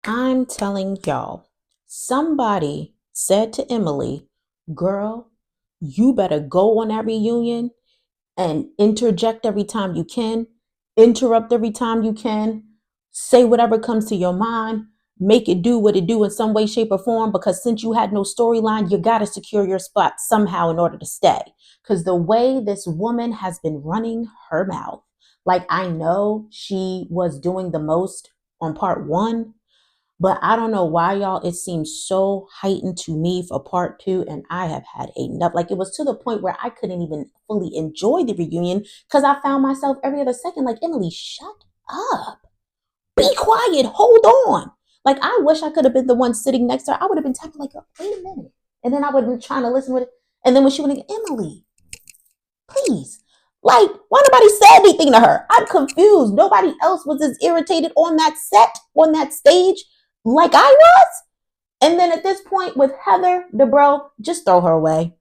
I'm telling y'all, somebody said to Emily, girl, you better go on that reunion and interject every time you can, interrupt every time you can, say whatever comes to your mind, make it do what it do in some way, shape, or form, because since you had no storyline, you got to secure your spot somehow in order to stay. Because the way this woman has been running her mouth, like I know she was doing the most on part one, but I don't know why, y'all. It seems so heightened to me for part two, and I have had enough. Like it was to the point where I couldn't even fully enjoy the reunion because I found myself every other second like, Emily, shut up. Be quiet. Hold on. Like I wish I could have been the one sitting next to her. I would have been tapping like, oh, wait a minute. And then I would have been trying to listen with it. And then when she would have, Emily, please. Like, why nobody said anything to her? I'm confused. Nobody else was as irritated on that set, on that stage, like I was. And then at this point with Heather DeBro, just throw her away.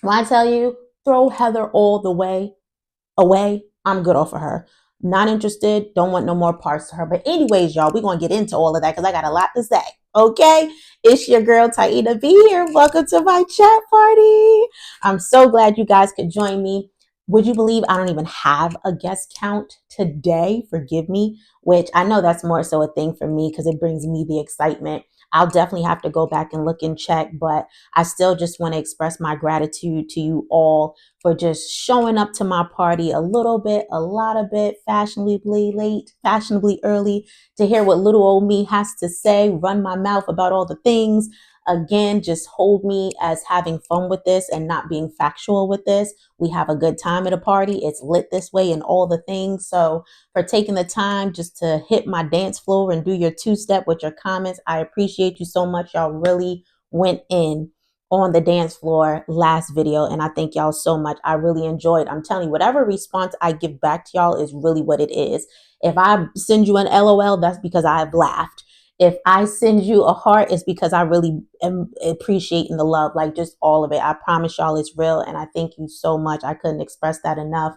When I tell you, throw Heather all the way away, I'm good off of her. Not interested, don't want no more parts to her. But anyways, y'all, we're going to get into all of that because I got a lot to say. Okay, it's your girl Taina B here. Welcome to my chat party. I'm so glad you guys could join me. Would you believe I don't even have a guest count today? Forgive me, which I know that's more so a thing for me because it brings me the excitement. I'll definitely have to go back and look and check, but I still just want to express my gratitude to you all for just showing up to my party a little bit, a lot of bit, fashionably late, fashionably early, to hear what little old me has to say, run my mouth about all the things. Again, just hold me as having fun with this and not being factual with this. We have a good time at a party. It's lit this way and all the things. So for taking the time just to hit my dance floor and do your two-step with your comments, I appreciate you so much. Y'all really went in on the dance floor last video, and I thank y'all so much. I really enjoyed. I'm telling you, whatever response I give back to y'all is really what it is. If I send you an LOL, that's because I've laughed. If I send you a heart, it's because I really am appreciating the love, like just all of it. I promise y'all it's real, and I thank you so much. I couldn't express that enough.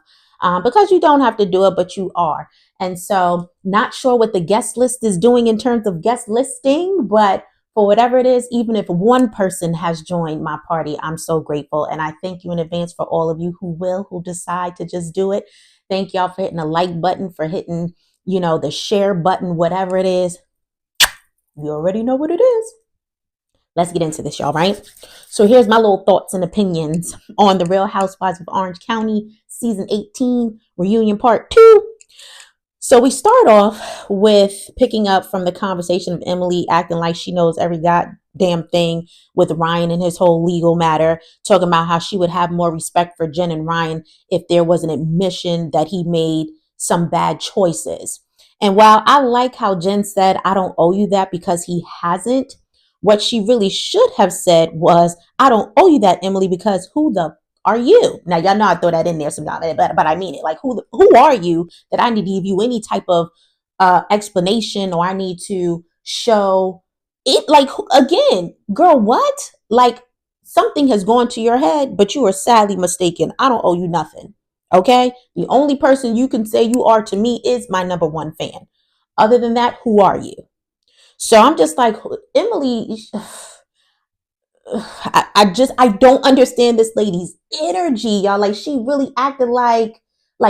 Because you don't have to do it, but you are. And so, not sure what the guest list is doing in terms of guest listing, but for whatever it is, even if one person has joined my party, I'm so grateful. And I thank you in advance for all of you who decide to just do it. Thank y'all for hitting the like button, for hitting, the share button, whatever it is. You already know what it is. Let's get into this, y'all, right? So here's my little thoughts and opinions on the Real Housewives of Orange County, season 18, reunion part 2. So we start off with picking up from the conversation of Emily acting like she knows every goddamn thing with Ryan and his whole legal matter, talking about how she would have more respect for Jen and Ryan if there was an admission that he made some bad choices. And while I like how Jen said, I don't owe you that because he hasn't, what she really should have said was, I don't owe you that, Emily, because who the are you? Now, y'all know I throw that in there sometimes, but I mean it. Like, who are you that I need to give you any type of explanation, or I need to show it? Like, again, girl, what? Like, something has gone to your head, but you are sadly mistaken. I don't owe you nothing. Okay? The only person you can say you are to me is my number one fan. Other than that, who are you? So I'm just like, Emily, I don't understand this lady's energy, y'all. Like she really acted like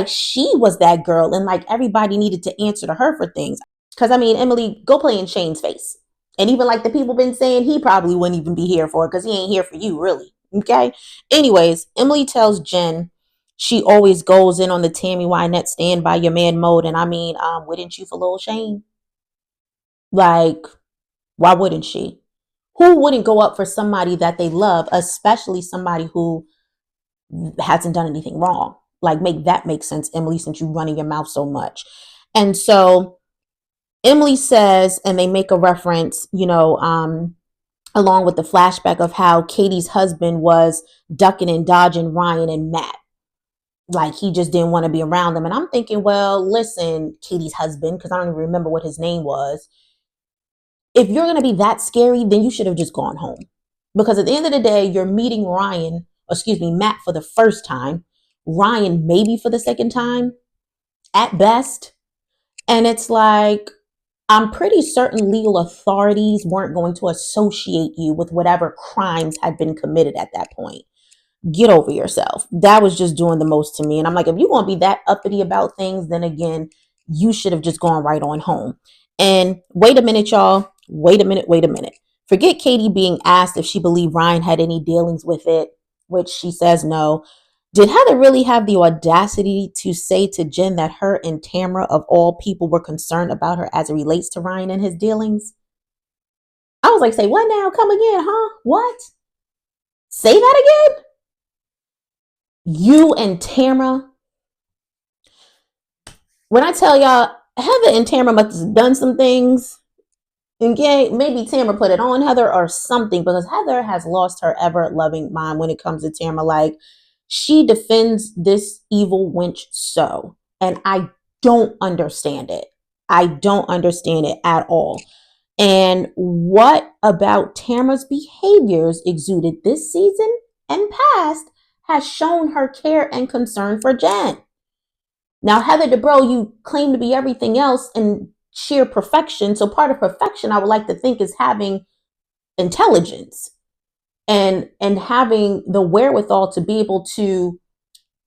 she was that girl and like everybody needed to answer to her for things. Cause I mean, Emily, go play in Shane's face. And even like the people been saying he probably wouldn't even be here for it because he ain't here for you, really. Okay. Anyways, Emily tells Jen she always goes in on the Tammy Wynette stand by your man mode. And I mean, wouldn't you for little Shane? Like, why wouldn't she? Who wouldn't go up for somebody that they love, especially somebody who hasn't done anything wrong? Like, make that make sense, Emily, since you running your mouth so much. And so Emily says, and they make a reference, along with the flashback of how Katie's husband was ducking and dodging Ryan and Matt. Like he just didn't want to be around them. And I'm thinking, well, listen, Katie's husband, because I don't even remember what his name was. If you're going to be that scary, then you should have just gone home. Because at the end of the day, you're meeting Matt for the first time, Ryan maybe for the second time at best. And it's like, I'm pretty certain legal authorities weren't going to associate you with whatever crimes had been committed at that point. Get over yourself. That was just doing the most to me. And I'm like, if you're going to be that uppity about things, then again, you should have just gone right on home. And wait a minute, y'all. Wait a minute. Forget Katie being asked if she believed Ryan had any dealings with it, which she says no. Did Heather really have the audacity to say to Jen that her and Tamra, of all people, were concerned about her as it relates to Ryan and his dealings? I was like, say what now? Come again, huh? What? Say that again? You and Tamra. When I tell y'all, Heather and Tamra must have done some things. And yeah, maybe Tamra put it on Heather or something, because Heather has lost her ever loving mind when it comes to Tamra. Like, she defends this evil wench so. And I don't understand it. I don't understand it at all. And what about Tamra's behaviors exuded this season and past has shown her care and concern for Jen? Now, Heather Dubrow, you claim to be everything else in sheer perfection. So part of perfection, I would like to think, is having intelligence and having the wherewithal to be able to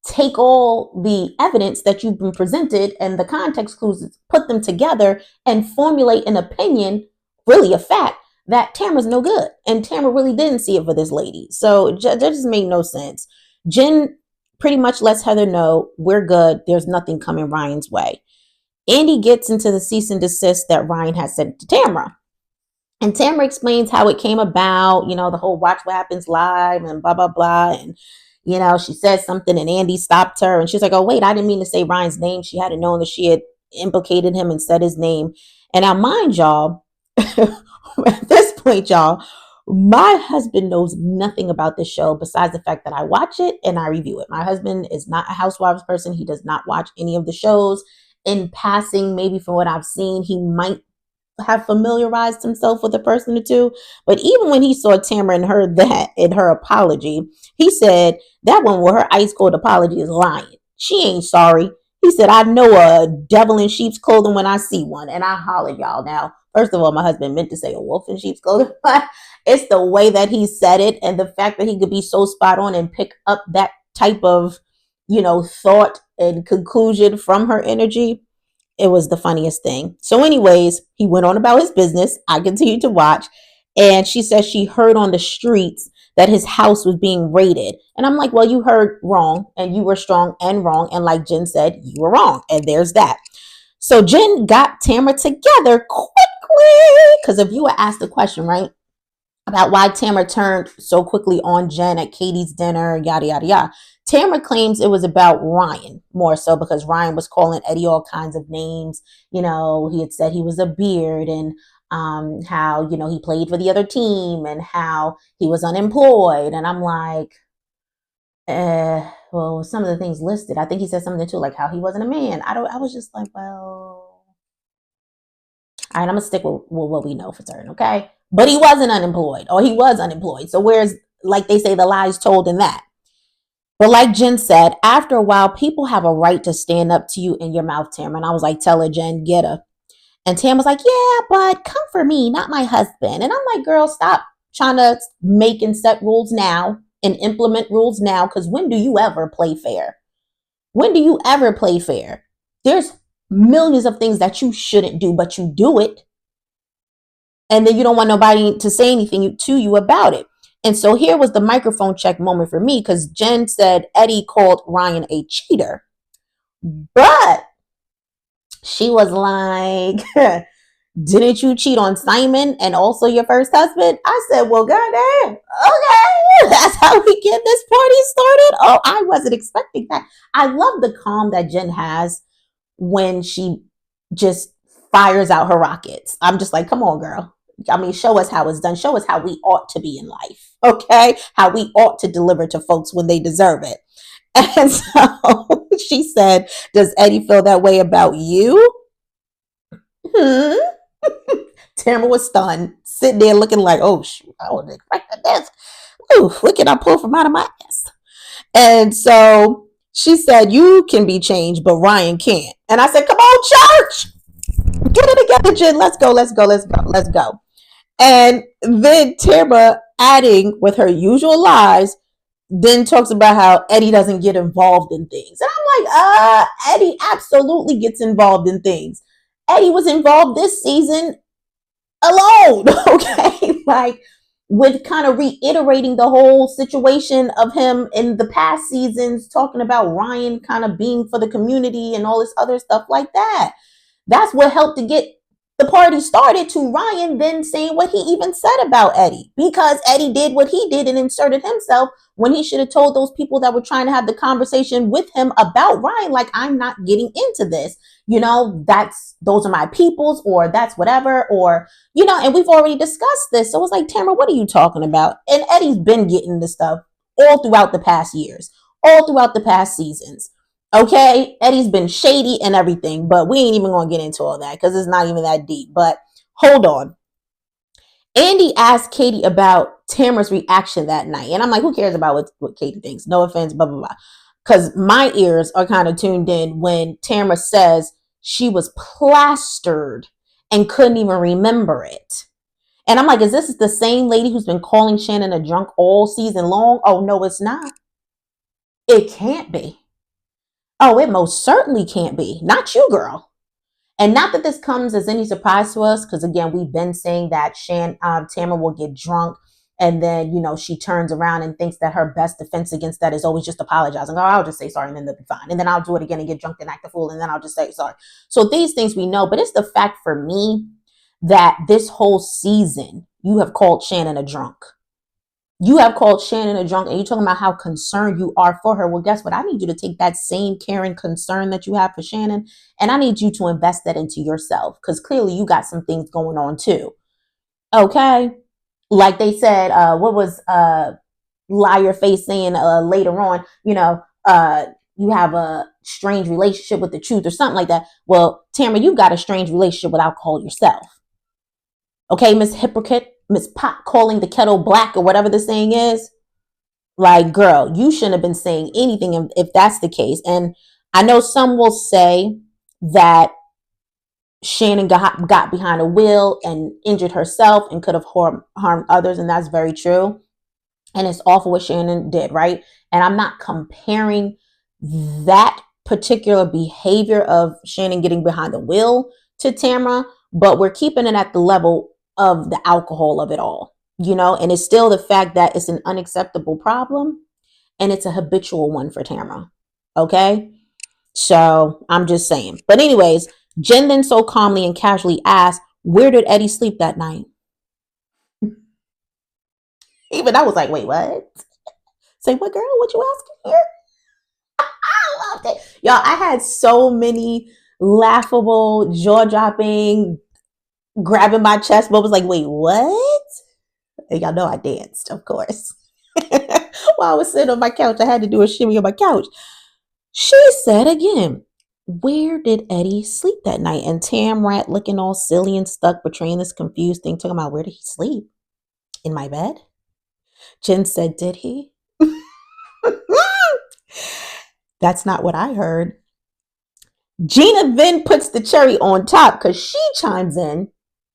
take all the evidence that you've been presented and the context clues, put them together and formulate an opinion, really a fact, that Tamra's no good. And Tamra really didn't see it for this lady. So that just made no sense. Jen pretty much lets Heather know, we're good. There's nothing coming Ryan's way. Andy gets into the cease and desist that Ryan has sent to Tamra. And Tamra explains how it came about, the whole watch what happens live and blah, blah, blah. And, she said something and Andy stopped her. And she's like, oh, wait, I didn't mean to say Ryan's name. She hadn't known that she had implicated him and said his name. And now, mind y'all, at this point, y'all, my husband knows nothing about this show besides the fact that I watch it and I review it. My husband is not a Housewives person. He does not watch any of the shows. In passing, maybe from what I've seen, he might have familiarized himself with a person or two. But even when he saw Tamra and heard that in her apology, he said that one with her ice cold apology is lying. She ain't sorry. He said, I know a devil in sheep's clothing when I see one. And I hollered, y'all. Now, first of all, my husband meant to say a wolf in sheep's clothing, but it's the way that he said it and the fact that he could be so spot on and pick up that type of, thought and conclusion from her energy. It was the funniest thing. So anyways, he went on about his business. I continued to watch. And she says she heard on the streets that his house was being raided. And I'm like, well, you heard wrong and you were strong and wrong. And like Jen said, you were wrong. And there's that. So Jen got Tamra together quickly. Because if you were asked the question, right, about why Tamra turned so quickly on Jen at Katie's dinner, yada, yada, yada. Tamra claims it was about Ryan, more so because Ryan was calling Eddie all kinds of names. He had said he was a beard and how, he played for the other team and how he was unemployed. And I'm like, well, some of the things listed, I think he said something too, like how he wasn't a man. I was just like, well, all right, I'm going to stick with what we know for certain, okay? But he wasn't unemployed, or he was unemployed. So where's, like they say, the lies told in that? But like Jen said, after a while, people have a right to stand up to you in your mouth, Tamra. And I was like, tell her, Jen, get her. And Tam was like, yeah, but come for me, not my husband. And I'm like, girl, stop trying to make and set rules now and implement rules now. Because when do you ever play fair? When do you ever play fair? There's millions of things that you shouldn't do, but you do it. And then you don't want nobody to say anything to you about it. And so here was the microphone check moment for me, because Jen said Eddie called Ryan a cheater. But she was like, didn't you cheat on Simon and also your first husband? I said, well, goddamn, okay, that's how we get this party started. Oh, I wasn't expecting that. I love the calm that Jen has when she just fires out her rockets. I'm just like, come on, girl. I mean, show us how it's done. Show us how we ought to be in life, okay? How we ought to deliver to folks when they deserve it. And so she said, does Eddie feel that way about you? Tamra was stunned, sitting there looking like, oh, shoot, I wasn't expecting this. Ooh, what can I pull from out of my ass? And so she said, you can be changed, but Ryan can't. And I said, come on, church. Get it together, Jen. Let's go, let's go, let's go, let's go. And then Tamra, adding with her usual lies, then talks about how Eddie doesn't get involved in things. And I'm like, Eddie absolutely gets involved in things. Eddie was involved this season alone, okay? Like, with kind of reiterating the whole situation of him in the past seasons, talking about Ryan kind of being for the community and all this other stuff like that. That's what helped to get the party started, to Ryan then saying what he even said about Eddie, because Eddie did what he did and inserted himself when he should have told those people that were trying to have the conversation with him about Ryan, like, I'm not getting into this. Those are my peoples, or that's whatever, or, and we've already discussed this. So it's like, Tamara, what are you talking about? And Eddie's been getting this stuff all throughout the past years, all throughout the past seasons. Okay, Eddie's been shady and everything, but we ain't even gonna get into all that because it's not even that deep. But hold on. Andy asked Katie about Tamara's reaction that night. And I'm like, who cares about what Katie thinks? No offense, blah, blah, blah. Because my ears are kind of tuned in when Tamara says she was plastered and couldn't even remember it. And I'm like, is this the same lady who's been calling Shannon a drunk all season long? Oh, no, it's not. It can't be. Oh, it most certainly can't be. Not you, girl. And not that this comes as any surprise to us, because again, we've been saying that Tamara will get drunk, and then, she turns around and thinks that her best defense against that is always just apologizing. Oh, I'll just say sorry and then they'll be fine. And then I'll do it again and get drunk and act a fool, and then I'll just say sorry. So these things we know, but it's the fact for me that this whole season, you have called Shannon a drunk. You have called Shannon a drunk, and you're talking about how concerned you are for her. Well, guess what? I need you to take that same caring concern that you have for Shannon, and I need you to invest that into yourself, because clearly you got some things going on too. Okay? Like they said, what was Liar Face saying later on, you have a strange relationship with the truth or something like that. Well, Tamara, you've got a strange relationship with alcohol yourself. Okay, Miss Hypocrite, Miss Pot calling the kettle black, or whatever the saying is. Like, girl, you shouldn't have been saying anything if that's the case. And I know some will say that Shannon got behind a wheel and injured herself and could have harmed others, and that's very true. And it's awful what Shannon did, right? And I'm not comparing that particular behavior of Shannon getting behind the wheel to Tamra, but we're keeping it at the level of the alcohol of it all, and it's still the fact that it's an unacceptable problem and it's a habitual one for Tamra. Okay? So I'm just saying. But anyways, Jen then so calmly and casually asked, where did Eddie sleep that night? Even I was like, wait, what? Say, what, girl? What you asking here? I loved it. Y'all, I had so many laughable, jaw-dropping, grabbing my chest moments like, wait, what? And y'all know I danced, of course. While I was sitting on my couch, I had to do a shimmy on my couch. She said again, where did Eddie sleep that night? And Tamrat looking all silly and stuck, betraying this confused thing, talking about, where did he sleep? In my bed? Jen said, did he? That's not what I heard. Gina then puts the cherry on top because she chimes in.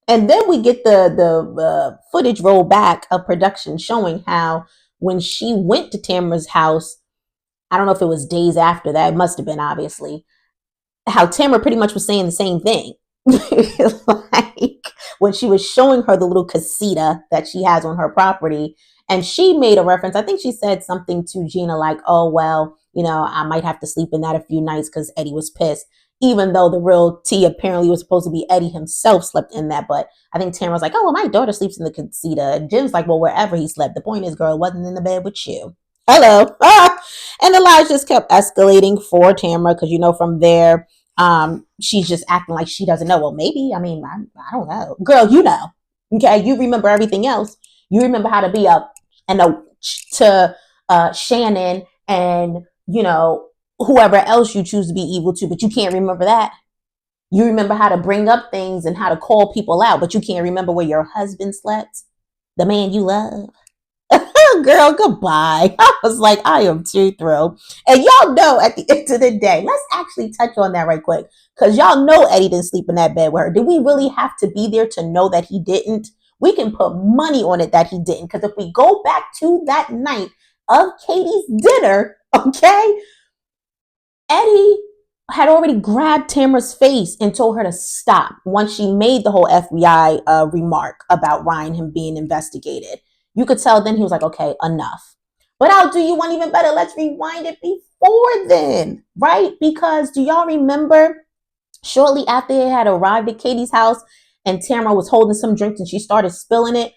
And then we get the footage roll back of production showing how when she went to Tamara's house, I don't know if it was days after that, it must have been, obviously, how Tamara pretty much was saying the same thing. Like, when she was showing her the little casita that she has on her property, and she made a reference, I think she said something to Gina like, oh, well, I might have to sleep in that a few nights because Eddie was pissed, even though the real tea apparently was supposed to be Eddie himself slept in that. But I think Tamara was like, oh, well, my daughter sleeps in the casita. And Jim's like, well, wherever he slept. The point is, girl, it wasn't in the bed with you. Hello. And the lies just kept escalating for Tamara because, from there, she's just acting like she doesn't know. Well, maybe, I don't know. Girl, okay? You remember everything else. You remember how to be up and to Shannon and, whoever else you choose to be evil to, but you can't remember that. You remember how to bring up things and how to call people out, but you can't remember where your husband slept, the man you love. Girl, goodbye. I was like, I am too thrilled. And y'all know at the end of the day, let's actually touch on that right quick. Because y'all know Eddie didn't sleep in that bed with her. Did we really have to be there to know that he didn't? We can put money on it that he didn't. Because if we go back to that night of Katie's dinner, okay, Eddie had already grabbed Tamra's face and told her to stop once she made the whole FBI remark about Ryan, him being investigated. You could tell then he was like, okay, enough. But I'll do you one even better. Let's rewind it before then, right? Because do y'all remember shortly after they had arrived at Katie's house and Tamra was holding some drinks and she started spilling it?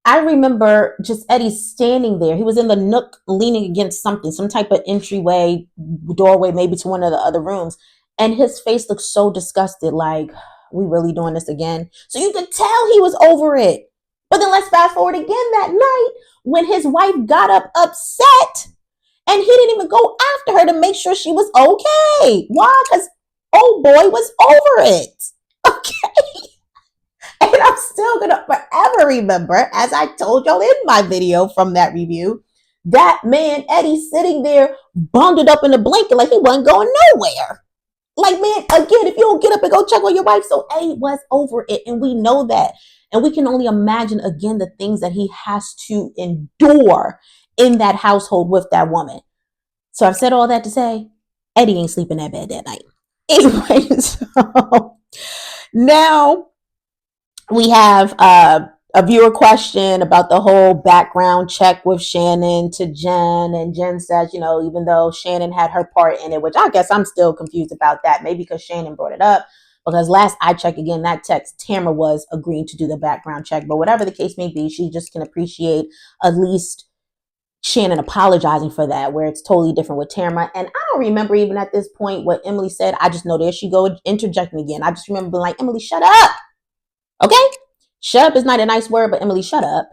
I remember just Eddie standing there. He was in the nook leaning against something, some type of entryway, doorway, maybe to one of the other rooms. And his face looked so disgusted, like, we really doing this again? So you could tell he was over it. But then let's fast forward again that night when his wife got up upset and he didn't even go after her to make sure she was okay. Why? Because old boy was over it. Okay. And I'm still going to forever remember, as I told y'all in my video from that review, that man, Eddie, sitting there bundled up in a blanket like he wasn't going nowhere. Like, man, again, if you don't get up and go check on your wife. So Eddie was over it. And we know that. And we can only imagine, again, the things that he has to endure in that household with that woman. So I've said all that to say, Eddie ain't sleeping in that bed that night. Anyway, so now we have a viewer question about the whole background check with Shannon to Jen. And Jen says, you know, even though Shannon had her part in it, which I guess I'm still confused about that, maybe because Shannon brought it up. Because last I checked, again, that text, Tamra was agreeing to do the background check. But whatever the case may be, she just can appreciate at least Shannon apologizing for that, where it's totally different with Tamra. And I don't remember even at this point what Emily said. I just know there she go interjecting again. I just remember being like, Emily, shut up. Okay? Shut up is not a nice word, but Emily, shut up.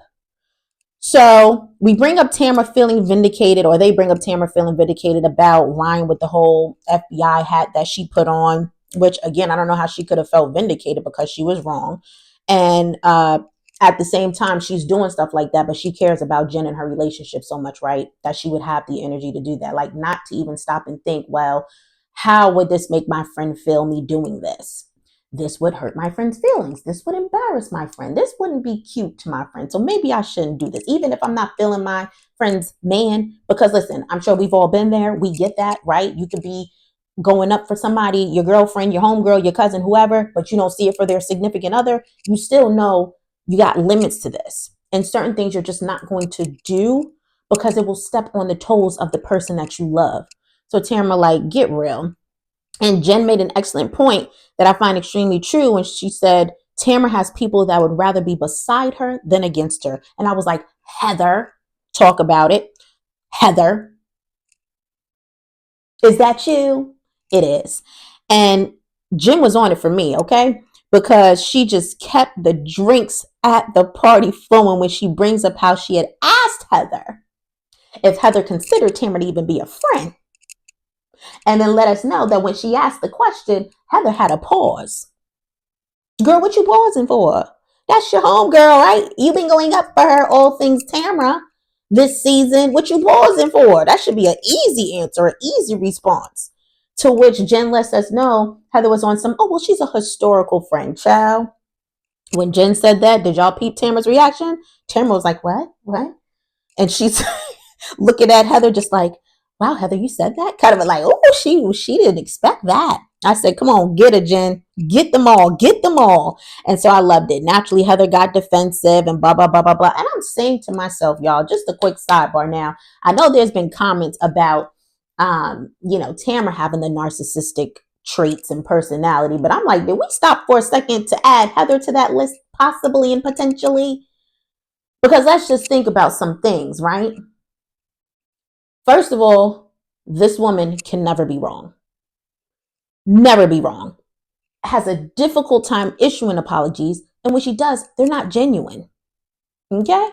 So we bring up Tamra feeling vindicated, or they bring up Tamra feeling vindicated about Ryan with the whole FBI hat that she put on, which again, I don't know how she could have felt vindicated because she was wrong. And at the same time, she's doing stuff like that, but she cares about Jen and her relationship so much, right? That she would have the energy to do that. Like, not to even stop and think, well, how would this make my friend feel, me doing this? This would hurt my friend's feelings. This would embarrass my friend. This wouldn't be cute to my friend. So maybe I shouldn't do this, even if I'm not feeling my friend's man. Because listen, I'm sure we've all been there. We get that, right? You could be going up for somebody, your girlfriend, your homegirl, your cousin, whoever, but you don't see it for their significant other. You still know you got limits to this. And certain things you're just not going to do because it will step on the toes of the person that you love. So Tamara, like, get real. And Jen made an excellent point that I find extremely true when she said, Tamra has people that would rather be beside her than against her. And I was like, Heather, talk about it. Heather, is that you? It is. And Jen was on it for me, okay? Because she just kept the drinks at the party flowing when she brings up how she had asked Heather if Heather considered Tamra to even be a friend. And then let us know that when she asked the question, Heather had a pause. Girl, what you pausing for? That's your home girl, right? You've been going up for her all things Tamra this season. What you pausing for? That should be an easy answer, an easy response. To which Jen lets us know Heather was on some, oh, well, she's a historical friend, child. When Jen said that, did y'all peep Tamra's reaction? Tamra was like, what? What? And she's looking at Heather just like, wow, Heather, you said that? Kind of like, oh, she didn't expect that. I said, come on, get it, Jen. Get them all. Get them all. And so I loved it. Naturally, Heather got defensive and blah, blah, blah, blah, blah. And I'm saying to myself, y'all, just a quick sidebar now. I know there's been comments about, Tamra having the narcissistic traits and personality. But I'm like, did we stop for a second to add Heather to that list, possibly and potentially? Because let's just think about some things, right? First of all, this woman can never be wrong. Never be wrong. Has a difficult time issuing apologies. And when she does, they're not genuine. Okay?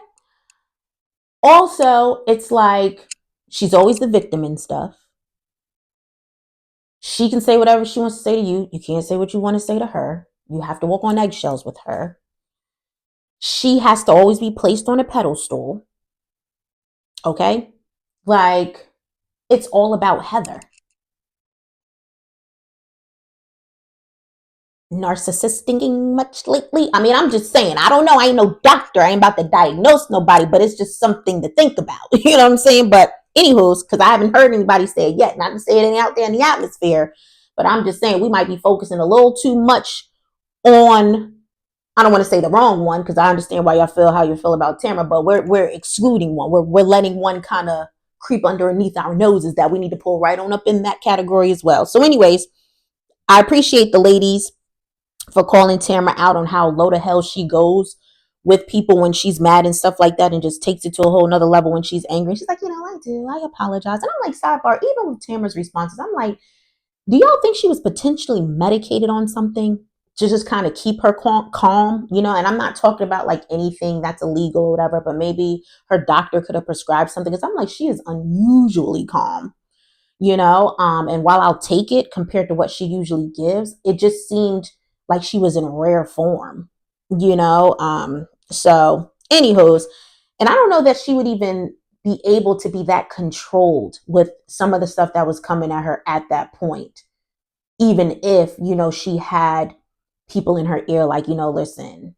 Also, it's like she's always the victim and stuff. She can say whatever she wants to say to you. You can't say what you want to say to her. You have to walk on eggshells with her. She has to always be placed on a pedestal. Okay? Like, it's all about Heather. Narcissist thinking much lately? I mean, I'm just saying, I don't know. I ain't no doctor. I ain't about to diagnose nobody, but it's just something to think about. You know what I'm saying? But anywho's, because I haven't heard anybody say it yet, not to say it out there in the atmosphere, but I'm just saying we might be focusing a little too much on, I don't want to say the wrong one, because I understand why y'all feel how you feel about Tamra, but we're excluding one. We're letting one kind of creep underneath our noses that we need to pull right on up in that category as well. So anyways, I appreciate the ladies for calling Tamra out on how low to hell she goes with people when she's mad and stuff like that, and just takes it to a whole nother level when she's angry. She's like, I apologize. And I'm like, sidebar, even with Tamra's responses, I'm like, do y'all think she was potentially medicated on something to just kind of keep her calm? And I'm not talking about like anything that's illegal or whatever, but maybe her doctor could have prescribed something. Because I'm like, she is unusually calm. And while I'll take it compared to what she usually gives, it just seemed like she was in rare form. So anywho's, and I don't know that she would even be able to be that controlled with some of the stuff that was coming at her at that point, even if she had people in her ear like, listen,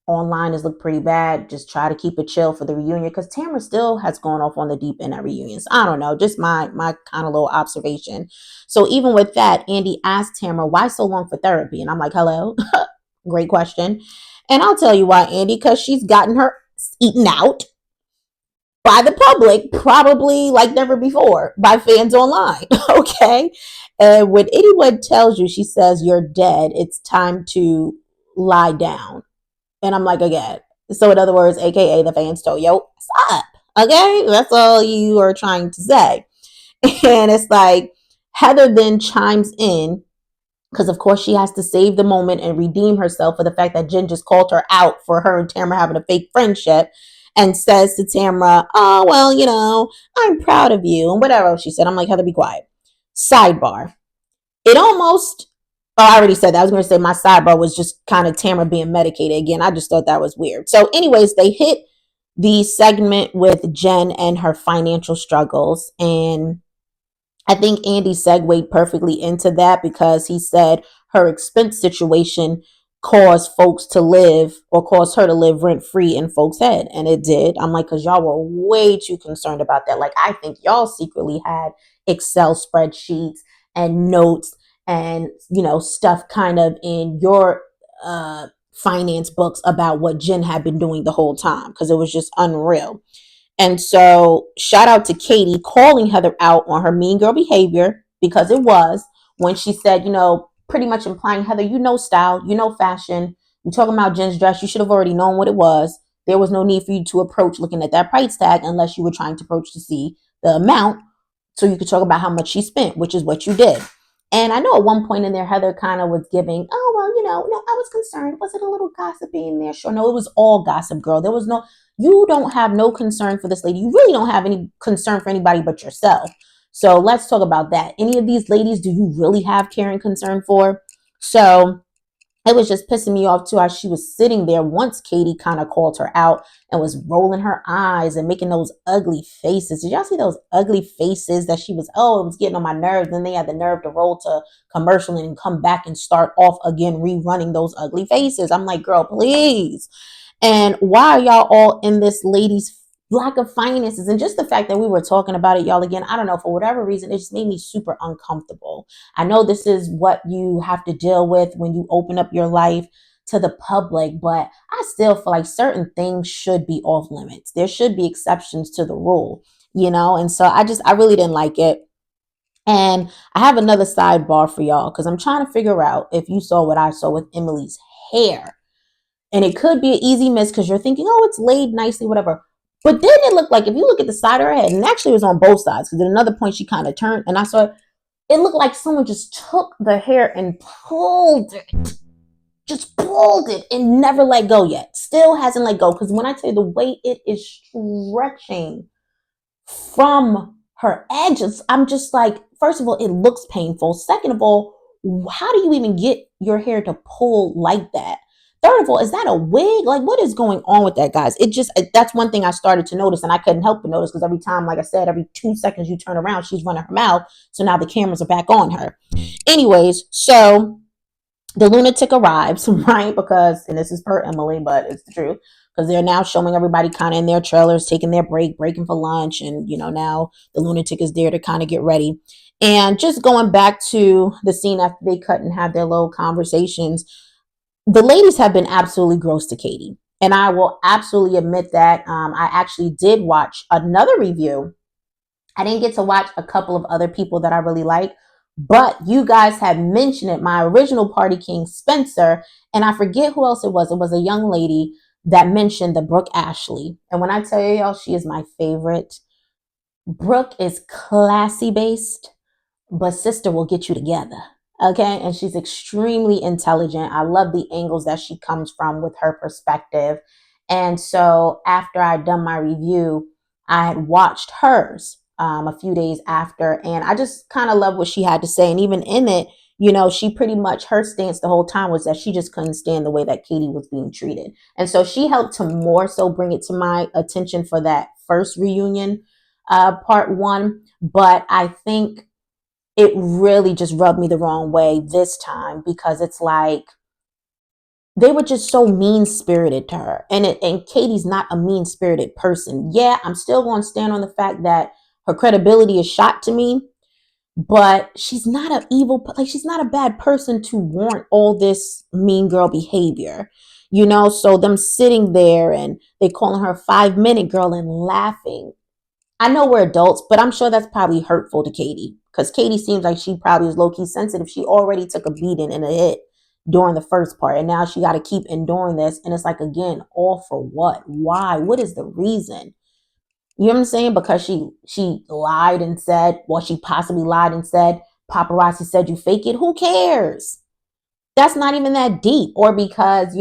online has looked pretty bad. Just try to keep it chill for the reunion, because Tamra still has gone off on the deep end at reunions. I don't know, just my kind of little observation. So even with that, Andy asked Tamra, why so long for therapy? And I'm like, hello, great question. And I'll tell you why, Andy, because she's gotten her eaten out by the public, probably like never before, by fans online. Okay. And when anyone tells you, she says, you're dead, it's time to lie down. And I'm like, again. So in other words, AKA the fans told, yo, what's up? Okay. That's all you are trying to say. And it's like, Heather then chimes in, because of course she has to save the moment and redeem herself for the fact that Jen just called her out for her and Tamra having a fake friendship, and says to Tamra, oh, well, I'm proud of you, and whatever she said. I'm like, Heather, be quiet. Sidebar. It almost, I already said that. I was going to say my sidebar was just kind of Tamra being medicated again. I just thought that was weird. So anyways, they hit the segment with Jen and her financial struggles, and I think Andy segued perfectly into that, because he said her expense situation caused folks to live, or caused her to live rent free in folks' head. And it did. I'm like, because y'all were way too concerned about that. Like, I think y'all secretly had Excel spreadsheets and notes and, stuff kind of in your finance books about what Jen had been doing the whole time, because it was just unreal. And so shout out to Katie calling Heather out on her mean girl behavior, because it was, when she said, pretty much implying, Heather, style, fashion. You're talking about Jen's dress. You should have already known what it was. There was no need for you to approach looking at that price tag unless you were trying to approach to see the amount, so you could talk about how much she spent, which is what you did. And I know at one point in there, Heather kind of was giving, oh, well, no, I was concerned. Was it a little gossipy in there? Sure. No, it was all gossip, girl. There was no, you don't have no concern for this lady. You really don't have any concern for anybody but yourself. So let's talk about that. Any of these ladies do you really have care and concern for? So it was just pissing me off too, as she was sitting there once Katie kind of called her out and was rolling her eyes and making those ugly faces. Did y'all see those ugly faces that she was, it was getting on my nerves. Then they had the nerve to roll to commercial and come back and start off again rerunning those ugly faces. I'm like, girl, please. And why are y'all all in this lady's lack of finances? And just the fact that we were talking about it, y'all, again, I don't know, for whatever reason, it just made me super uncomfortable. I know this is what you have to deal with when you open up your life to the public, but I still feel like certain things should be off limits. There should be exceptions to the rule, And so I really didn't like it. And I have another sidebar for y'all, because I'm trying to figure out if you saw what I saw with Emily's hair. And it could be an easy miss because you're thinking, oh, it's laid nicely, whatever. But then it looked like, if you look at the side of her head, and actually it was on both sides, because at another point she kind of turned, and I saw it looked like someone just took the hair and pulled it. Just pulled it and never let go yet. Still hasn't let go. Because when I tell you the way it is stretching from her edges, I'm just like, first of all, it looks painful. Second of all, how do you even get your hair to pull like that? Third of all, is that a wig? Like, what is going on with that, guys? It just, that's one thing I started to notice, and I couldn't help but notice because every time, like I said, every 2 seconds you turn around, she's running her mouth. So now the cameras are back on her. Anyways, so the lunatic arrives, right? Because, and this is per Emily, but it's the truth, because they're now showing everybody kind of in their trailers, taking their break, breaking for lunch. And, now the lunatic is there to kind of get ready. And just going back to the scene after they cut and have their little conversations, the ladies have been absolutely gross to Katie. And I will absolutely admit that I actually did watch another review. I didn't get to watch a couple of other people that I really like, but you guys have mentioned it. My original party king, Spencer, and I forget who else it was. It was a young lady that mentioned the Brooke Ashley. And when I tell you, y'all, she is my favorite. Brooke is classy based, but sister will get you together. Okay. And she's extremely intelligent. I love the angles that she comes from with her perspective. And so after I'd done my review, I had watched hers a few days after, and I just kind of love what she had to say. And even in it, she pretty much, her stance the whole time was that she just couldn't stand the way that Katie was being treated. And so she helped to more so bring it to my attention for that first reunion, part one. But I think it really just rubbed me the wrong way this time, because it's like they were just so mean spirited to her. And Katie's not a mean spirited person. Yeah, I'm still going to stand on the fact that her credibility is shot to me, but she's not an evil, like, she's not a bad person to warrant all this mean girl behavior. So them sitting there and they calling her 5 minute girl and laughing. I know we're adults, but I'm sure that's probably hurtful to Katie, because Katie seems like she probably is low-key sensitive. She already took a beating and a hit during the first part, and now she got to keep enduring this. And it's like, again, all for what? Why? What is the reason? You know what I'm saying? Because she lied and said, well, she possibly lied and said, paparazzi said you fake it. Who cares? That's not even that deep. Or because,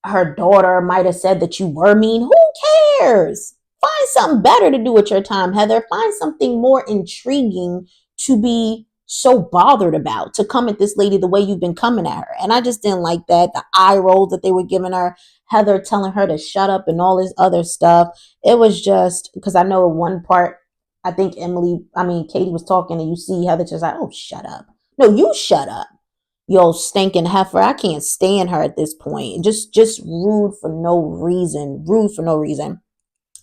her daughter might have said that you were mean. Who cares? Find something better to do with your time, Heather. Find something more intriguing to be so bothered about, to come at this lady the way you've been coming at her. And I just didn't like that. The eye roll that they were giving her, Heather telling her to shut up and all this other stuff. It was just, because I know in one part, I think Katie was talking and you see Heather just like, oh, shut up. No, you shut up. Yo, stinking heifer. I can't stand her at this point. Just rude for no reason. Rude for no reason.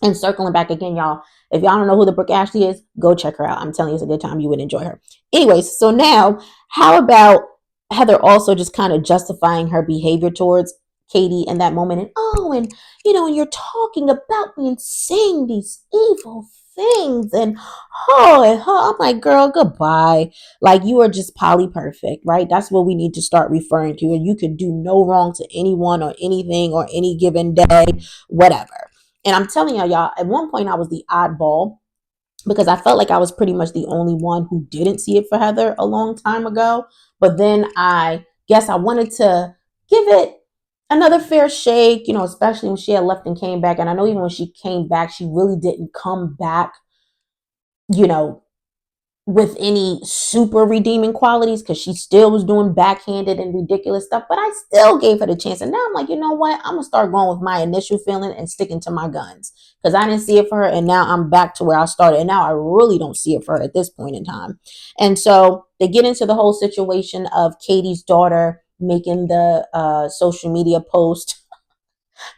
And circling back again, y'all, if y'all don't know who the Brooke Ashley is, go check her out. I'm telling you, it's a good time. You would enjoy her. Anyways, so now, how about Heather also just kind of justifying her behavior towards Katie in that moment? And and you're talking about me and saying these evil things, and I'm like, girl, goodbye. Like, you are just poly perfect, right? That's what we need to start referring to. And you can do no wrong to anyone or anything or any given day, whatever. And I'm telling y'all, at one point I was the oddball, because I felt like I was pretty much the only one who didn't see it for Heather a long time ago. But then I guess I wanted to give it another fair shake, especially when she had left and came back. And I know even when she came back, she really didn't come back, you know, with any super redeeming qualities, because she still was doing backhanded and ridiculous stuff, but I still gave her the chance. And now I'm like, you know what? I'm gonna start going with my initial feeling and sticking to my guns, because I didn't see it for her, and now I'm back to where I started, and now I really don't see it for her at this point in time. And so they get into the whole situation of Katie's daughter making the social media post,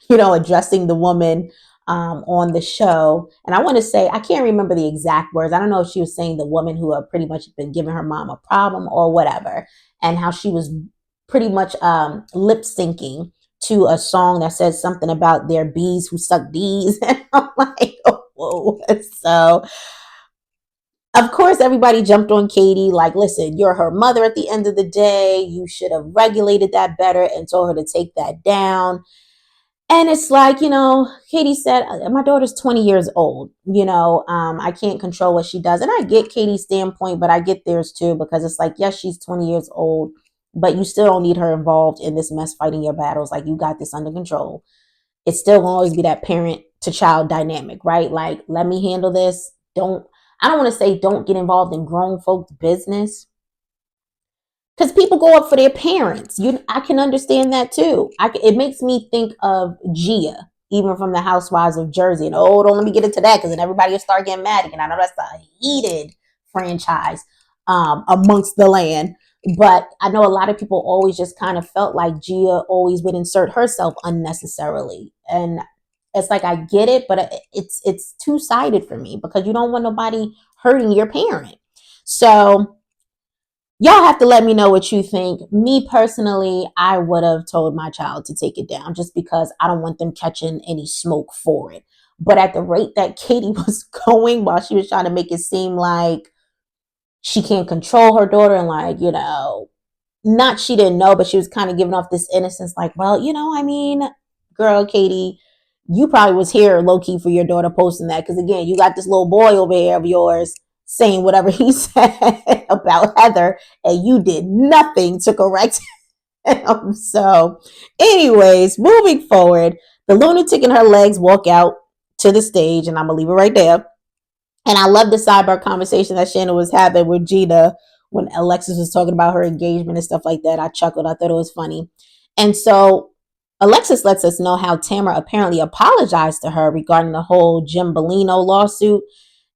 addressing the woman on the show. And I want to say, I can't remember the exact words. I don't know if she was saying the woman who had pretty much been giving her mom a problem or whatever, and how she was pretty much lip syncing to a song that says something about their bees who suck D's. And I'm like, oh, whoa. So, of course, everybody jumped on Katie like, listen, you're her mother at the end of the day. You should have regulated that better and told her to take that down. And it's like, Katie said, my daughter's 20 years old. I can't control what she does. And I get Katie's standpoint, but I get theirs too, because it's like, yes, she's 20 years old, but you still don't need her involved in this mess fighting your battles. Like, you got this under control. It's still going to always be that parent to child dynamic, right? Like, let me handle this. I don't want to say don't get involved in grown folks' business, because people go up for their parents. I can understand that too. It makes me think of Gia, even from the Housewives of Jersey. And don't let me get into that because then everybody will start getting mad again. I know that's a heated franchise amongst the land. But I know a lot of people always just kind of felt like Gia always would insert herself unnecessarily. And it's like I get it, but it's two-sided for me because you don't want nobody hurting your parent. So y'all have to let me know what you think. Me personally, I would have told my child to take it down just because I don't want them catching any smoke for it. But at the rate that Katie was going while she was trying to make it seem like she can't control her daughter and like, not she didn't know, but she was kind of giving off this innocence like, well, I mean, girl, Katie, you probably was here low key for your daughter posting that because again, you got this little boy over here of yours saying whatever he said about Heather, and you did nothing to correct him. So, anyways, moving forward, the lunatic and her legs walk out to the stage, and I'm gonna leave it right there. And I love the sidebar conversation that Shannon was having with Gina when Alexis was talking about her engagement and stuff like that. I chuckled. I thought it was funny. And so Alexis lets us know how Tamra apparently apologized to her regarding the whole Jim Bellino lawsuit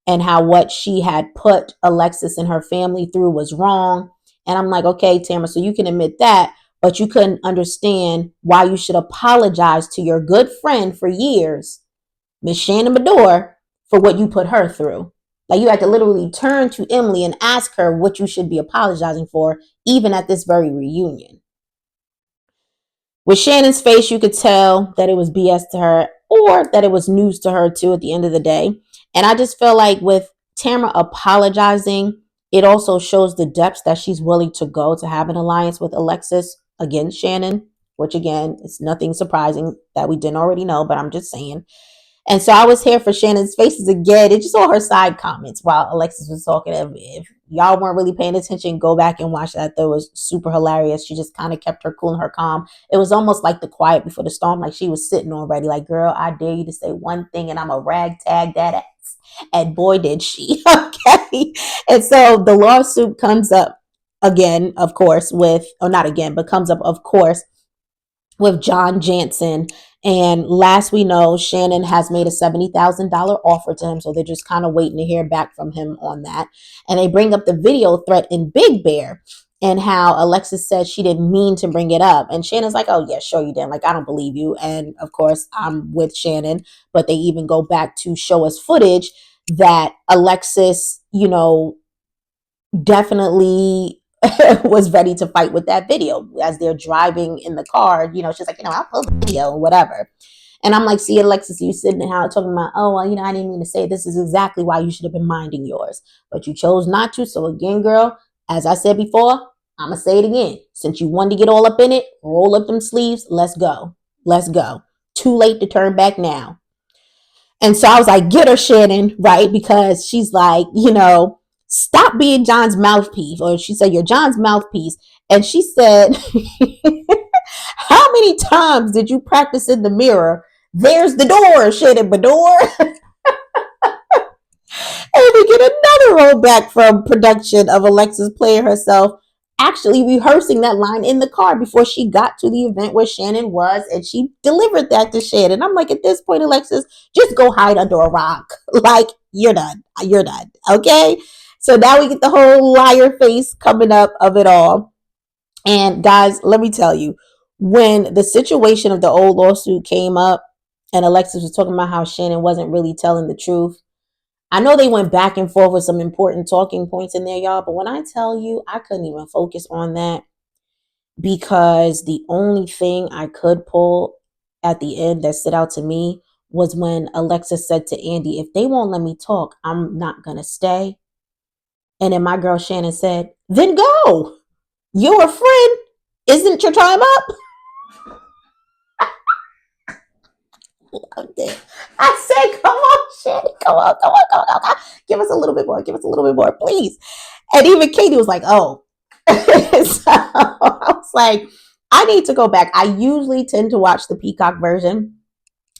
and how what she had put Alexis and her family through was wrong. And I'm like, okay, Tamra, so you can admit that, but you couldn't understand why you should apologize to your good friend for years, Miss Shannon Beador, for what you put her through. Like you had to literally turn to Emily and ask her what you should be apologizing for, even at this very reunion. With Shannon's face, you could tell that it was BS to her or that it was news to her too at the end of the day. And I just feel like with Tamra apologizing, it also shows the depths that she's willing to go to have an alliance with Alexis against Shannon, which again, it's nothing surprising that we didn't already know, but I'm just saying. And so I was here for Shannon's faces again. It just all her side comments while Alexis was talking. If y'all weren't really paying attention, go back and watch that. That was super hilarious. She just kind of kept her cool and her calm. It was almost like the quiet before the storm. Like she was sitting already. Like, girl, I dare you to say one thing and I'm a ragtag that ass. And boy, did she. Okay. And so the lawsuit comes up again, of course, or not again, but comes up, of course, with John Jansen. And last we know, Shannon has made a $70,000 offer to him. So they're just kind of waiting to hear back from him on that. And they bring up the video threat in Big Bear and how Alexis said she didn't mean to bring it up. And Shannon's like, oh, yeah, sure you didn't. Like, I don't believe you. And of course, I'm with Shannon. But they even go back to show us footage that Alexis, definitely was ready to fight with that video as they're driving in the car. She's like, I'll post the video or whatever. And I'm like, see, Alexis, you sitting there talking about, oh, well, I didn't mean to say this is exactly why you should have been minding yours. But you chose not to. So again, girl, as I said before, I'm going to say it again. Since you wanted to get all up in it, roll up them sleeves. Let's go. Let's go. Too late to turn back now. And so I was like, get her, Shannon, right? Because she's like, stop being John's mouthpiece. Or she said, you're John's mouthpiece. And she said, how many times did you practice in the mirror? There's the door, Shannon Beador. And we get another rollback from production of Alexis playing herself, actually rehearsing that line in the car before she got to the event where Shannon was, and she delivered that to Shannon. I'm like, at this point, Alexis, just go hide under a rock. Like, you're done. You're done. Okay? So now we get the whole liar face coming up of it all. And guys, let me tell you, when the situation of the old lawsuit came up and Alexis was talking about how Shannon wasn't really telling the truth, I know they went back and forth with some important talking points in there, y'all. But when I tell you, I couldn't even focus on that because the only thing I could pull at the end that stood out to me was when Alexis said to Andy, if they won't let me talk, I'm not going to stay. And then my girl Shannon said, then go. You're a friend. Isn't your time up? Loved it. I said, come on, Shannon. Come on. Give us a little bit more, please. And even Katie was like, oh. So I was like, I need to go back. I usually tend to watch the Peacock version,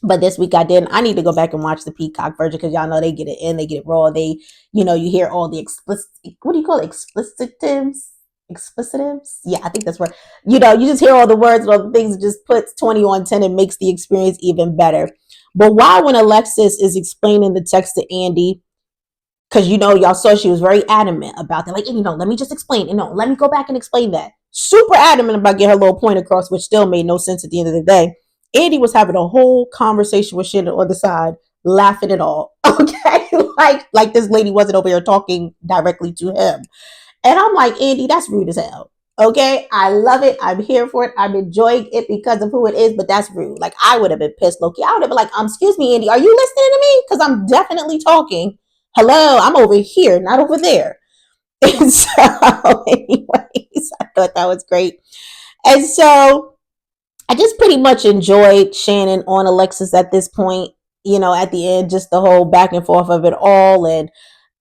but this week I didn't. I need to go back and watch the Peacock version because y'all know they get it in, they get it raw. They, you hear all the explicit, what do you call it? Explicitives? explicitives. Yeah, I think that's where, you know, you just hear all the words and all the things, it just puts 20 on 10 and makes the experience even better. But why, when Alexis is explaining the text to Andy, because you know, y'all saw she was very adamant about that. Like, you know, let me just explain. And no, let me go back and explain that. Super adamant about getting her little point across, which still made no sense at the end of the day. Andy was having a whole conversation with Shannon on the side, laughing it all. Okay. like this lady wasn't over here talking directly to him. And I'm like, Andy, that's rude as hell. Okay, I love it. I'm here for it. I'm enjoying it because of who it is, but that's rude. Like, I would have been pissed, Loki. I would have been like, excuse me, Andy, are you listening to me? Because I'm definitely talking. Hello, I'm over here, not over there. And so, anyways, I thought that was great. And so, I just pretty much enjoyed Shannon on Alexis at this point. You know, at the end, just the whole back and forth of it all. And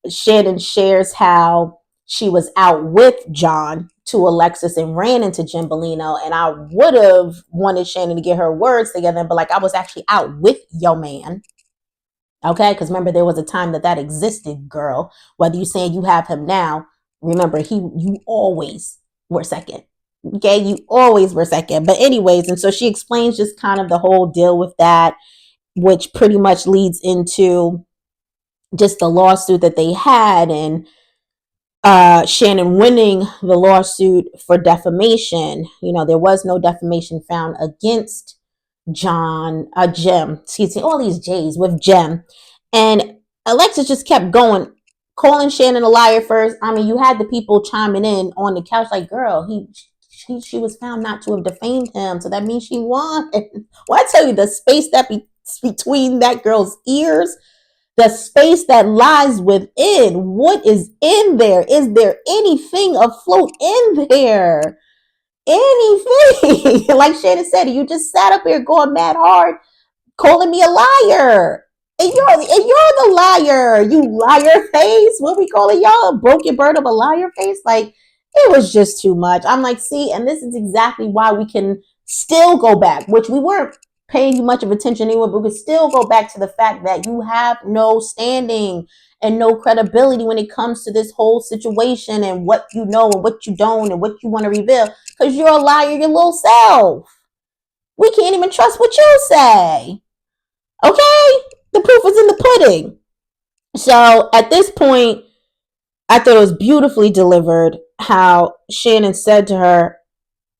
Shannon shares how she was out with John to Alexis and ran into Gimbolino. And I would have wanted Shannon to get her words together, but like, I was actually out with your man. Okay, because remember, there was a time that existed, girl. Whether you saying you have him now, remember, you always were second. Okay, you always were second. But anyways, and so she explains just kind of the whole deal with that, which pretty much leads into just the lawsuit that they had, and Shannon winning the lawsuit for defamation. You know, there was no defamation found against Jem, excuse me, all these J's with Jem. And Alexis just kept going, calling Shannon a liar first. I mean, you had the people chiming in on the couch like, girl, she was found not to have defamed him, so that means she won. Well, I tell you, the space that between that girl's ears, the space that lies within, what is in there? Is there anything afloat in there? Anything? Like Shannon said, you just sat up here going mad hard, calling me a liar. And you're the liar, you liar face. What we calling y'all? A broken bird of a liar face? Like, it was just too much. I'm like, see, and this is exactly why we can still go back, which we weren't paying you much of attention anyway, but we could still go back to the fact that you have no standing and no credibility when it comes to this whole situation and what you know and what you don't and what you want to reveal, because you're a liar your little self. We can't even trust what you say. Okay? The proof is in the pudding. So at this point, I thought it was beautifully delivered how Shannon said to her,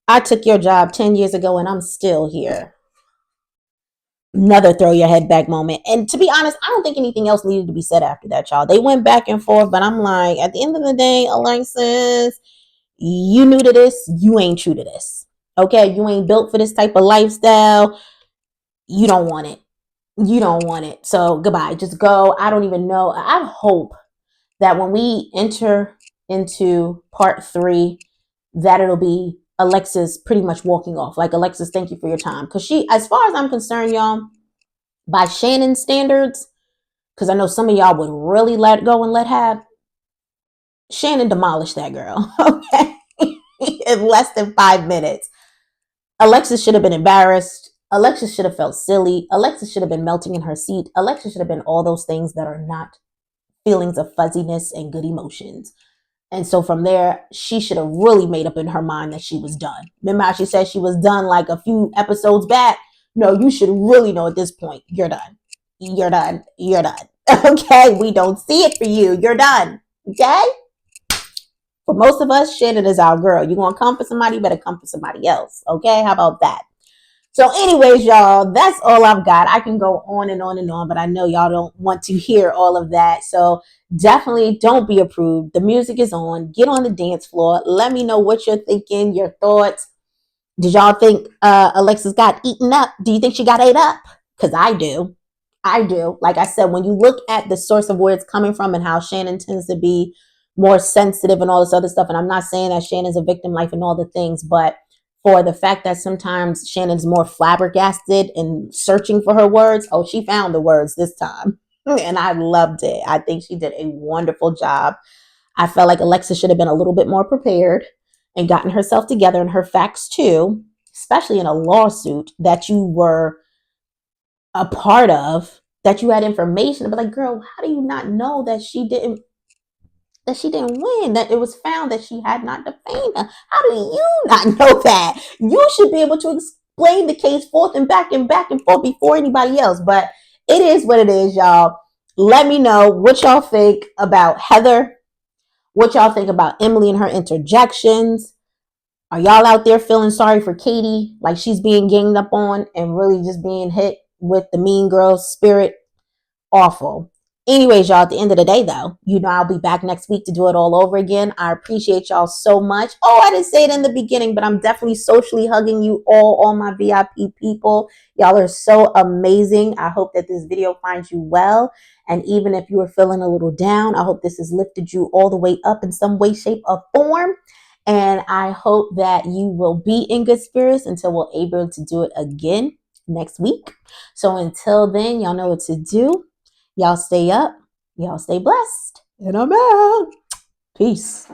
I took your job 10 years ago and I'm still here. Another throw your head back moment. And to be honest, I don't think anything else needed to be said after that, y'all. They went back and forth, but I'm like, at the end of the day, Alexis, you new to this, you ain't true to this. Okay? You ain't built for this type of lifestyle. You don't want it. You don't want it. So goodbye. Just go. I don't even know. I hope that when we enter into part 3, that it'll be Alexis pretty much walking off. Like, Alexis, thank you for your time. Because she, as far as I'm concerned, y'all, by Shannon's standards, because I know some of y'all would really let go and let have, Shannon demolished that girl. Okay. In less than 5 minutes. Alexis should have been embarrassed. Alexis should have felt silly. Alexis should have been melting in her seat. Alexis should have been all those things that are not feelings of fuzziness and good emotions. And so from there, she should have really made up in her mind that she was done. Remember how she said she was done like a few episodes back? No, you should really know at this point, you're done. You're done. You're done. Okay? We don't see it for you. You're done. Okay? For most of us, Shannon is our girl. You want to come for somebody, you better come for somebody else. Okay? How about that? So anyways, y'all, that's all I've got. I can go on and on and on, but I know y'all don't want to hear all of that. So definitely don't be approved. The music is on. Get on the dance floor. Let me know what you're thinking, your thoughts. Did y'all think Alexis got eaten up? Do you think she got ate up? Because I do. I do. Like I said, when you look at the source of where it's coming from and how Shannon tends to be more sensitive and all this other stuff, and I'm not saying that Shannon's a victim life and all the things, but for the fact that sometimes Shannon's more flabbergasted and searching for her words. Oh, she found the words this time. And I loved it. I think she did a wonderful job. I felt like Alexis should have been a little bit more prepared and gotten herself together and her facts too, especially in a lawsuit that you were a part of, that you had information. But like, girl, how do you not know that she didn't? that she didn't win, that it was found that she had not defamed her. How do you not know that? You should be able to explain the case forth and back and forth before anybody else. But it is what it is, y'all. Let me know what y'all think about Heather, what y'all think about Emily and her interjections. Are y'all out there feeling sorry for Katie, like she's being ganged up on and really just being hit with the mean girl spirit? Awful. Anyways, y'all, at the end of the day, though, I'll be back next week to do it all over again. I appreciate y'all so much. Oh, I didn't say it in the beginning, but I'm definitely socially hugging you all my VIP people. Y'all are so amazing. I hope that this video finds you well. And even if you are feeling a little down, I hope this has lifted you all the way up in some way, shape, or form. And I hope that you will be in good spirits until we're able to do it again next week. So until then, y'all know what to do. Y'all stay up. Y'all stay blessed. And I'm out. Peace.